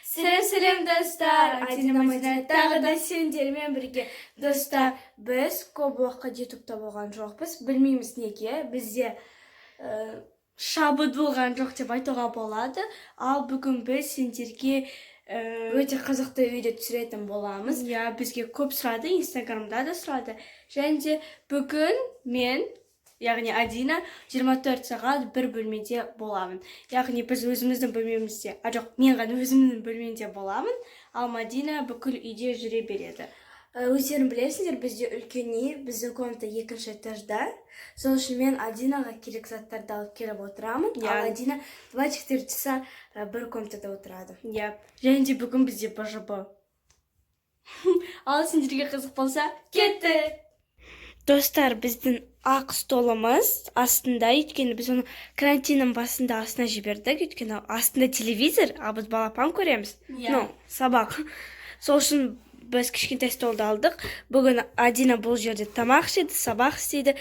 Сәлем достар, Адина Мадина тағы да сендермен бірге. Достар, біз көп уақыт ютубта болған жоқпыз, білмейміз неге, бізде шабыт болған жоқ деп айтуға болады. Ал бүгін біз сендерге өте қызықты видео түсіретін боламыз. Бізге көп сұрады, инстаграмда да сұрады. Және де бүгін мен, яғни Адина 24 сағат бір бөлмеде боламын. Яғни біз өзіміздің бөлмемізде, жоқ, мен ғана өзімнің бөлмемде боламын, ал Мадина бүкіл үйде жүре береді. Өздерің білесіңдер, бізде үлкен үй, біздің комната екінші этажда. Сол үшін мен Адинаға керек заттарды алып келіп отырамын, ал Адина 24 часа бір комнатада отырады. Және де бүгін бізде БЖБ. Ал сендерге қызық болса, кеттік! Достар, біздің ақ столымыз астында, өйткені біз оны карантиннің басында астына жібердік, өйткені астында телевизор, ал біз балапан көреміз. Сабақ. Сол үшін біз кішкентай столды алдық. Бүгін Адина бұл жерде тамақ ішеді, сабақ істейді.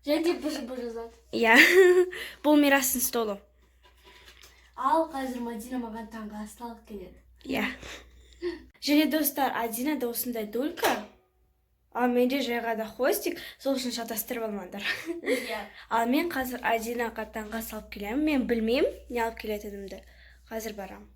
Және де БЖБ жазады. Бұл Мирастың столы. Ал қазір Мадина маған таңғы ас алып келеді. Және достар, Адина да осындай дулька. Ал менде жайға да хвостик, сол үшін шатастырып алмаңдар. Ал мен қазір Адинаға таңғы ас алып келемін. Мен білмеймін, не алып келетінімді. Қазір барам.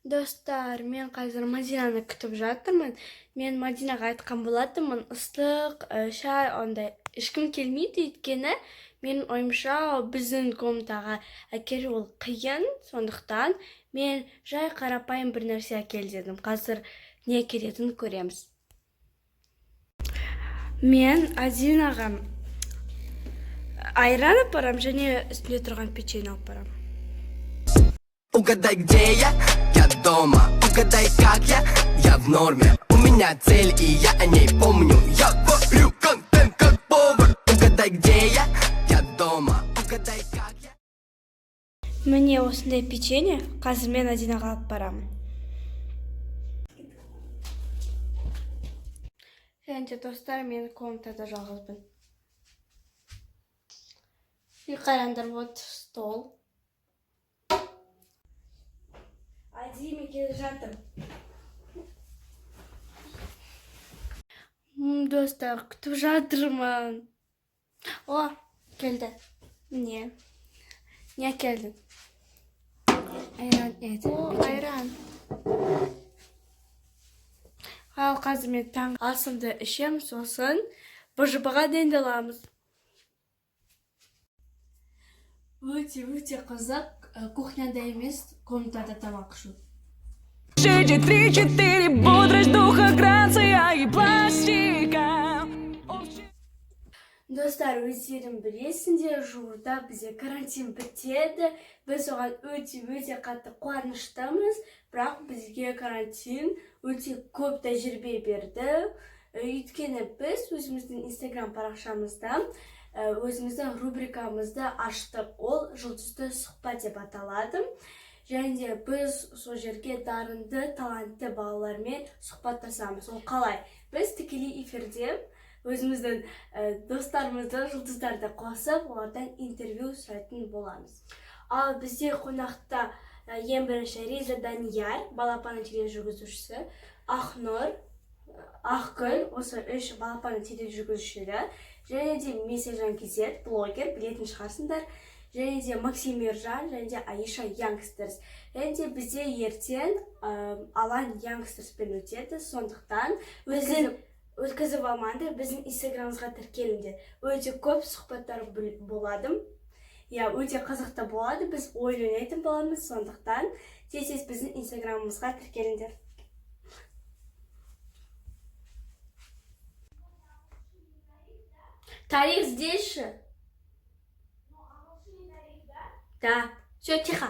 Достар, мен қазір Мадинаны күтіп жатырмын. Мен Мадинаға айтқан болатынмын, ыстық, шай, ондай ешкім келмейді, өйткені менің ойымша біздің комнатаға әкелу ол қиын, сондықтан мен жай қарапайым бір нәрсе әкел дедім. Қазір не әкелетінін көреміз. Мен Адинаға айран алып барам, және үстінде тұрған печенье алып барам. Угадай, где я дома. Угадай, как я в норме. У меня цель, и я о ней помню. Я варю контент как повар. Угадай, где я дома. Угадай, как я. Міне осындай печенье, қазір мен Адинаға алып барамын. Және достар, мен комнатада жалғызбын. Қараңдар, вот стол. Адиме келе жатыр. Достар, күтіп жатырмын. О, келді. Не келді? Айран еді. Айран. Ал қазір мен таң асымды ішем, сосын БЖБ-ға дайындаламыз. Өте қызық. Кухняда емес, комнатада тамақ ішу. 3-4, бодрость духа, грация и пластика. Достар, өздерің білесіңдер, жуырда бізде карантин бітеді. Біз оған өте қатты қуаныштымыз, бірақ бізге карантин өте көп тәжірибе берді. Өйткені біз өзіміздің инстаграм парақшамызда өзіміздің рубрикамызды аштық. Ол жұлдызды сұхбат деп аталады. Және де біз сол жерге дарынды, талантты балалармен сұхбаттасамыз. Ол қалай? Біз тікелей эфирде өзіміздің достарымызды, жұлдыздарды қосып, олардан интервью сұрайтын боламыз. Ал бізде қонақта ең бірінші Риза Данияр, балапанның тележүргізушісі, Ақнұр, Ақгүл, осы үш балапанның тележүргізушілері, және де Месежан Кизет, блогер, білетін шығарсыңдар, және де Максим Ержан, және де Аиша Янгстерс. Және де бізде ертең Алан Янгстерспен өтеді, сондықтан өткізіп алмаңдар, біздің инстаграмымызға тіркеліңдер. Өте көп сұхбаттар болады. Өте қызықты болады, біз ойнайтын боламыз, сондықтан тез біздің инстаграмымызға тіркеліңдер. Тарих здесь же? Да, все, тихо.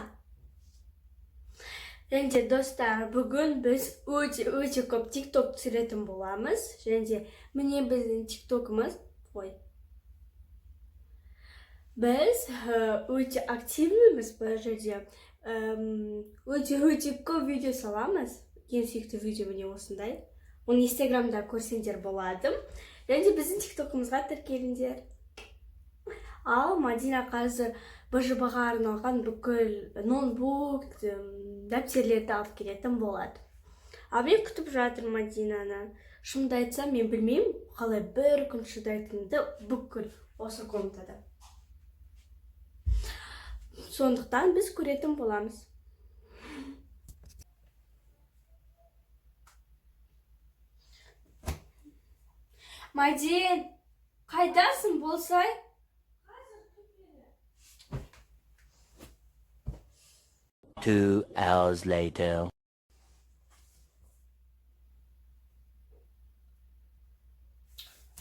Және де достар, бүгін біз өте көп тикток түсіретін боламыз. Және де міне біздің тиктокымыз. Біз өте активніміз бұл жерде. Өте көп видео саламыз. Ең сүйікті видео міне осындай. Оны инстаграмда көрсеңдер болады. Және де біздің тиктокымызға тіркеліңдер. Ал Мадина қазір БЖБ-ға арналған бүкіл ноутбук, дәптерлерді алып келетін болады. Ал мен күтіп жатыр Мадинаны. Шынымды айтсам, мен білмеймін, қалай бір күн шыдайтынымды бүкіл осы комнатада. Сондықтан біз көретін боламыз. Мадин, қайдасың болсай? Two hours later.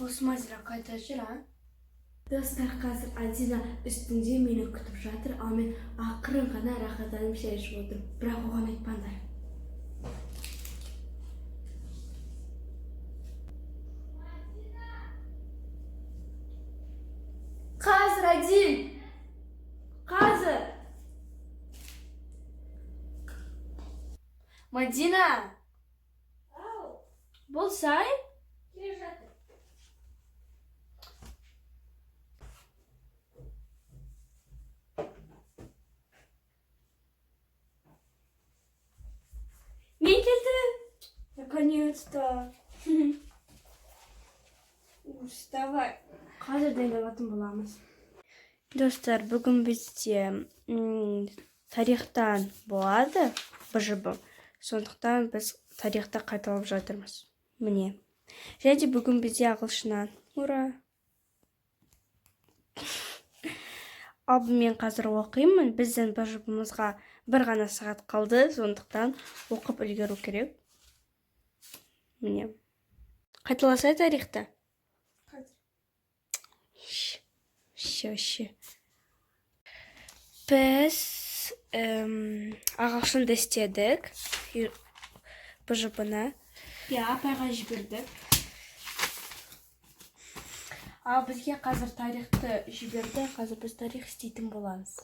Осы Мадина қайда жүр, а? Достар, қазір Адина үстінде мені күтіп жатыр, ал мен ақырын ғана рахаттанып шай ішіп отырмын. Бірақ оған айтпаңдар. Қазір, Адин! Қазір! Мадина! Болсай? Келе жатыр. Мен келдім. Наконец-то. Вставай. Қазір дайындалатын боламыз. Достар, бүгін бізде тарихтан болады БЖБ. Сондықтан біз тарихта қайталап жатырмыз. Міне. Және бүгін бізде ағылшыннан. Ура! Ал мен қазір оқимын. Біздің БЖБ-мызға бір ғана сағат қалды. Сондықтан оқып үлгеру керек. Міне. Қайталасай тарихта. Ше. Біз ағылшынды істедік. БЖБ-ны. Апайға жібердік. Ал бізге қазір тарихты жіберді. Қазір біз тарих істейтін боламыз.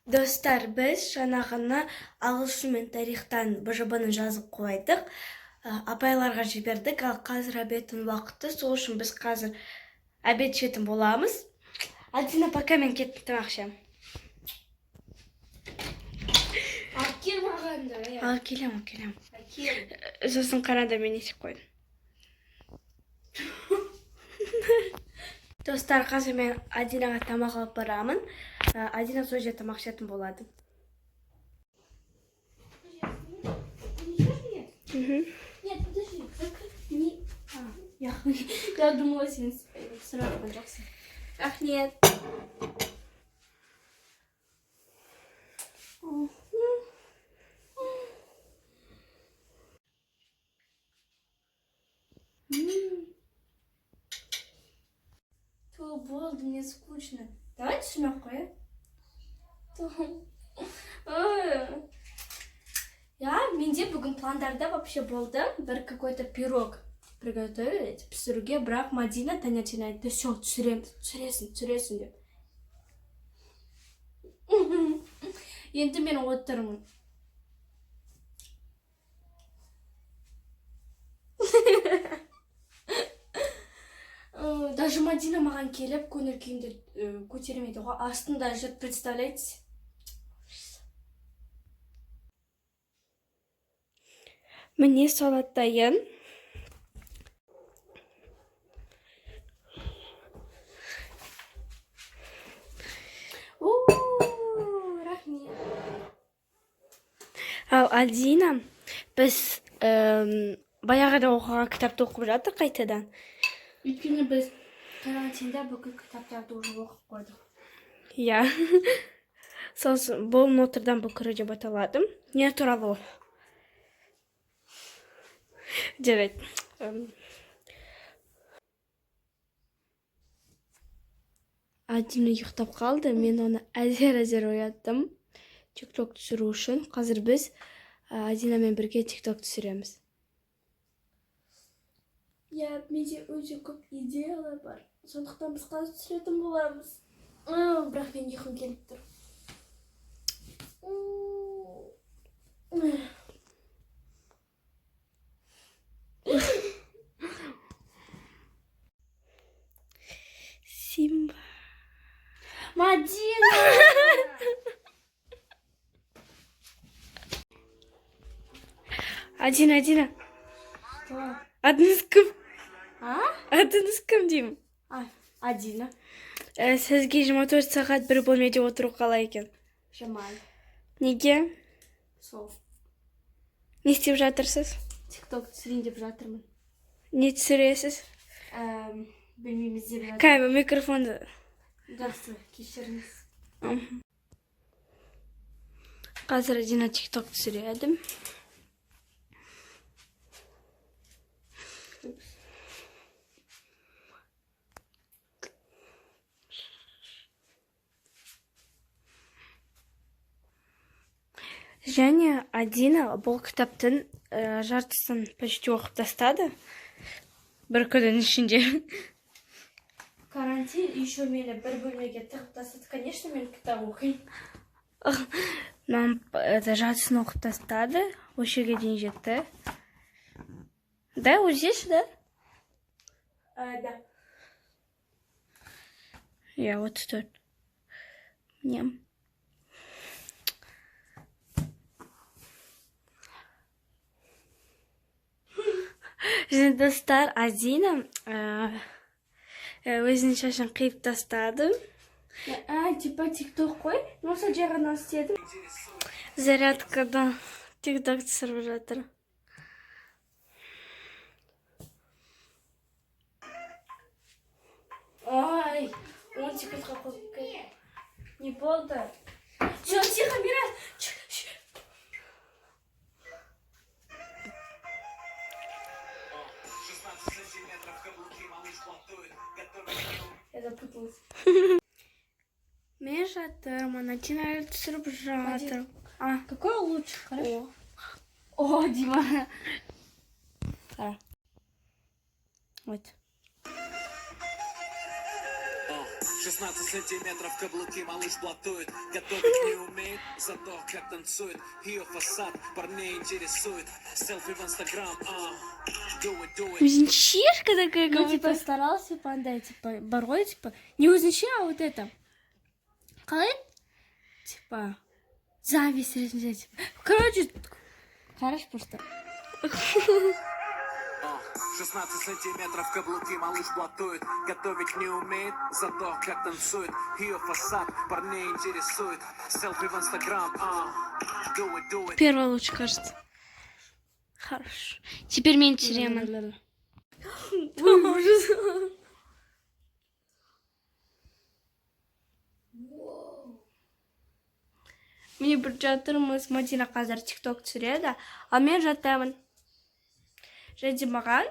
Достар, біз жаңағына ағылшын мен тарихтан БЖБ-ны жазып қойдық. Апайларға жібердік, ал қазір обедтің уақыты, сол үшін біз қазір обед жейтін боламыз. Адина, пока мен кеттім ақшам. Ал кел мағанда. Ал келем. Сосын қарада мен есіп қойдым. Достар, қазір мен Адинаға тамақ алып барамын. Адина сол жерде тамақ ішетін болады. Нет, подожди, закрой. Я думала, сен сразу жақсы. Рахмет. То болды, мне скучно. Давайте смелкое. Менде бүгін пландарда вообще болды. Бір какой-то пирог приготовить, пісіруге, бірақ Мадина таңертең айтты, все, түсіресің деп. Енді мен отырмын. Даже Мадина маған келіп, көңіл күйімді көтермейді ғой. Астында жүр, представляете? Міне салат дайын. Рахмет. Ал Адина, біз баяғыда оқыған кітапты оқып жатыр қайтадан. Өйткені біз карантинда бүкіл кітаптарды уже оқып қойдық. Иә. Сосын бұл Нотр-Дам бұқыры деп аталады. Не туралы ол? Жарайды. Адина ұйықтап қалды. Мен оны әзер ояттым. TikTok түсіру үшін. Қазір біз Адинамен бірге TikTok түсіреміз. Менде өте көп идеялар бар. Сондықтан біз қазір түсіретін боламыз. Бірақ мен ұйқым келіп тұр. Мадина! Адина. Что? Адыңыз кім? А? Адыңыз кім деймін? Адина. Сізге 24 сағат бір бөлмеде отыру қалай екен? Жаман. Неге? Сол. Не істеп жатырсыз? Тикток түсірейін деп жатырмын. Не түсіресіз? Білмеймін іздеп жатырмын. Кәйбі микрофонды. Жақсы, кешіріңіз. Қазір Адина тикток түсіреді. Және Адина бұл кітаптың жартысын почти оқып тастады. Бір күннің ішінде. Карантин еще мені бір бөлмеге тығып тастады. Конечно, мен кітап оқимын. Нам жартысын оқып тастады. Осы жерге дейін жетті. Да, вот здесь, да? Да. Я вот тут. Не. Және достар, Адина өзінің шашын қиып тастады. Типа тикток қой. Осы жағынан істедім. Зарядкада тикток түсіріп жатыр. Ой, он секундқа қойып кетті. Не болды? Все, тихо, Мирас. Я запуталась. Мен жатырмын, Адина әлі түсіріп жатыр. Какой лучше, хорошо? О, Дима. Қара. Вот. 16 сантиметров каблуки малыш блатует. Готовить не умеет, зато как танцует. Ее фасад парней интересует. Селфи в инстаграм, do it. Өзіншешка такая, Ну, как типа, будто. старался, панда, типа, борой, типа, не узнающий, а вот это. Қалай? Типа, зависть, ретінде, типа. Короче, хорош просто. 16 сантиметров каблуки малыш блатует. Готовить не умеет, зато как танцует. Ее фасад парней интересует. Селфи в инстаграм, do it. Первая лучше, кажется. Хорошо. Теперь мен түсіремін. Ужас. Міне бір жатырмыз, Мадина қазір тикток түсіреді, ал мен жатамын. Және маған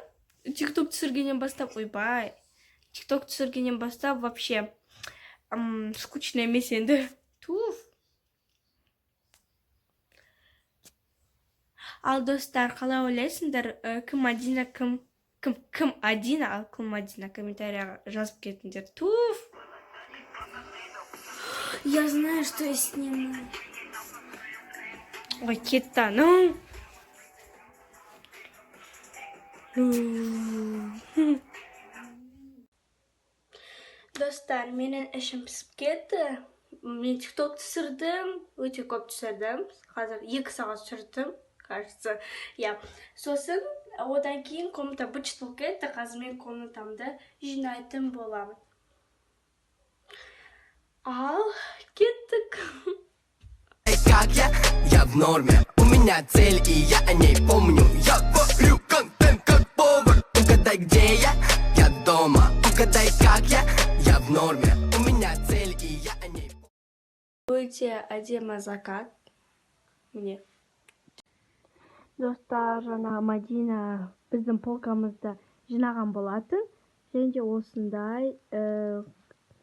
тикток түсіргеннен бастап, ойбай, тикток түсіргеннен бастап вообще скучно емес енді. Туф. Ал достар, қалай ойлайсыңдар, кім Адина, кім Адина, ал кім Адина, комментарияға жазып кетіңдер. Туф. Я знаю, что я сниму. Ой, кетті, ну. Достар, менің ішім пісіп кетті. Мен тикток түсірдім, өте көп түсірдім. Қазір 2 сағат түсірдім, кажется. Я. Сосын, одан кейін комната бычыт болып кетті. Қазір мен комнатамды жинайтын боламын. Ал, кеттік. Как я в норме. У меня цель, и я о ней помню. Я варю контент как повар. Угадай, где я дома. Угадай, как я в норме. У меня цель, и я о ней помню. Өте әдемі закат. Міне. Достар, жаңа Мадина біздің полкамызды жинаған болатын. Және де осындай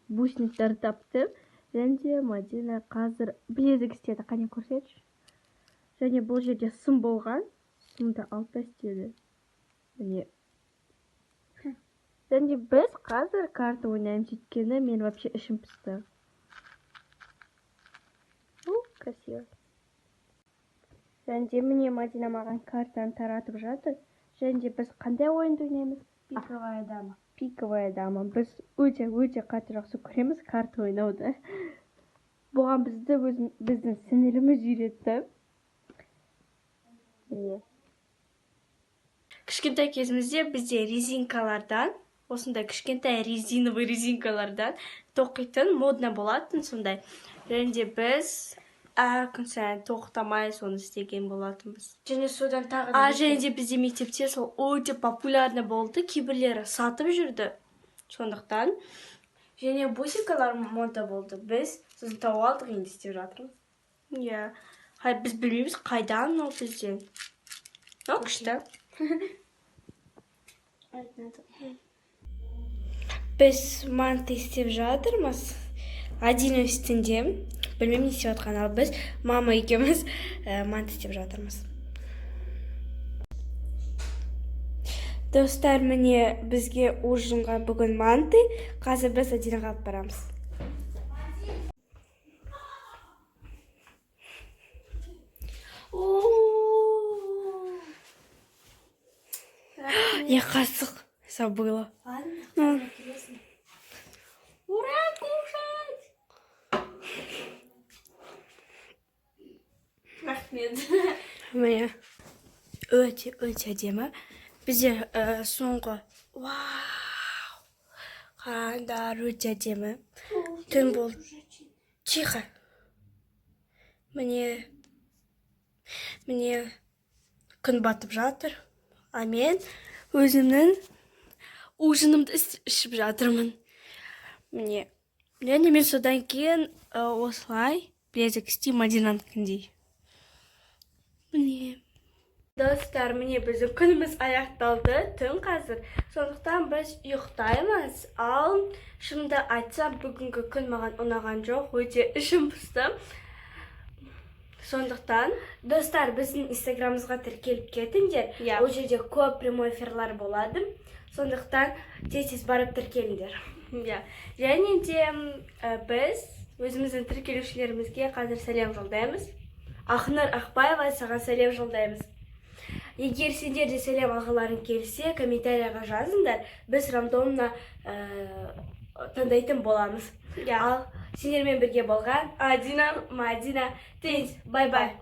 бусниктер тапты. Және де Мадина қазір білезік істеді. Қане көрсетші. Және бұл жерде сым болған. Сымды алып тастады. Міне. Және де біз қазір карта ойнаймыз, өйткені мен вообще ішім пісті. Красиво. Және де міне Мадина маған картаны таратып жатыр. Және де біз қандай ойынды ойнаймыз? Пиковая дама. пиковая дама. Біз өте қатты жақсы көреміз карта ойнауды. Бұған біздің сіңіліміз үйретті. Кішкентай кезімізде бізде резинкалардан, осындай кішкентай резиновый резинкалардан тоқитын модна болатын сондай. Және де біз әр күн сайын тоқтамай соны істеген болатынбыз. Және содан тағы Және де бізде мектепте сол өте популярны болды. Кейбірлері сатып жүрді. Сондықтан және бусикалар мода болды. Біз сосын тауып алдық, енді істеп жатырмыз. иә, біз білмейміз қайдан ол бізден. Күшті. Біз манты істеп жатырмыз. Один үстінде. Білмеймін не істеп жатқан, ал біз мама екеуміз манты істеп жатырмыз. Достар, міне бізге ужинға бүгін манты. Қазір біз Адинаға алып барамыз. Я қасық забыла. Ладно, интересно. Ура, кушать! Рахмет. Міне өте әдемі. Бізде соңғы қараңдар, өте әдемі. Түн болды. Тихо. Міне күн батып жатыр. А мен өзімнің ужинымды ішіп жатырмын. Міне. Және мен содан кейін осылай білезік істеймін Адинанікіндей. Міне. Достар, міне біздің күніміз аяқталды, түн қазір. Сондықтан біз ұйықтаймыз. Ал шынымды айтсам, бүгінгі күн маған ұнаған жоқ, өте ішім пысты. Сондықтан, Достар, біздің инстаграмымызға тіркеліп кетіңдер. Ол жерде көп прямой эфирлар болады. Сондықтан тез барып тіркеліңдер. және де біз өзіміздің тіркелушілерімізге қазір сәлем жолдаймыз. Ақнұр Ақбаева, саған сәлем жолдаймыз. Егер сендер де сәлем алғыларың келсе, комментарияға жазыңдар. Біз рандомна таңдайтын боламыз. Ал сендермен бірге болған Адина, Мадина, Тенс, бай-бай.